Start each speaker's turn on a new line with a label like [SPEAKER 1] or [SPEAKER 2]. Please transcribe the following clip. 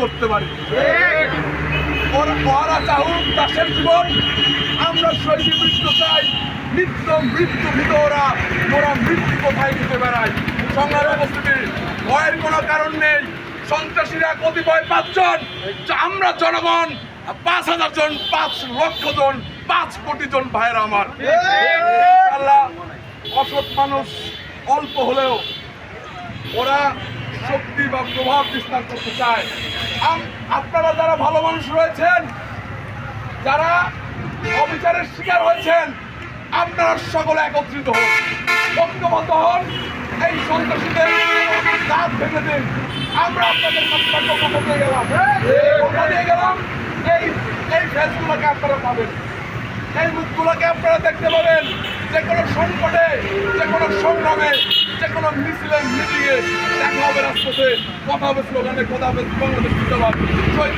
[SPEAKER 1] করতে পারি। ওরা চাহুক দাসের জীবন, আমরা শৈলী মৃত্যু চাই। নিত্য মৃত্যু ভিতরা ওরা মৃত্যু কোথায় নিতে বেড়ায়। সংগ্রামী উপস্থিতি, ভয়ের কোনো কারণ নেই। সন্ত্রাসীরা কতিপয় 5 জন, আমরা জনগণ 5,000 জন, 5 লক্ষ জন, 5 কোটি জন ভাইয়েরা আমার। ইনশাআল্লাহ অসৎ মানুষ অল্প হলেও ওরা শক্তি বা প্রভাব বিস্তার করতে চায়। আপনারা যারা ভালো মানুষ রয়েছেন, যারা অবিচারের শিকার হয়েছেন, আপনারা সকলে একত্রিত হন, ঐক্যবদ্ধ হন, এই সন্ত্রাসীদের দাঁত ভেঙে দিন। আমরা আপনাদের কথা দিয়ে গেলাম, এই ফেসগুলোকে আপনারা পাবেন, এই মুখগুলোকে আপনারা দেখতে পাবেন। যে কোনো সংকটে, যে কোনো সংগ্রামে, যে কোনো মিছিলে, মিটিংয়ে দেখা হবে, রাজপথে কথা হবে, স্লোগানে কথা হবে। বাংলাদেশ জিন্দাবাদ, শহীদ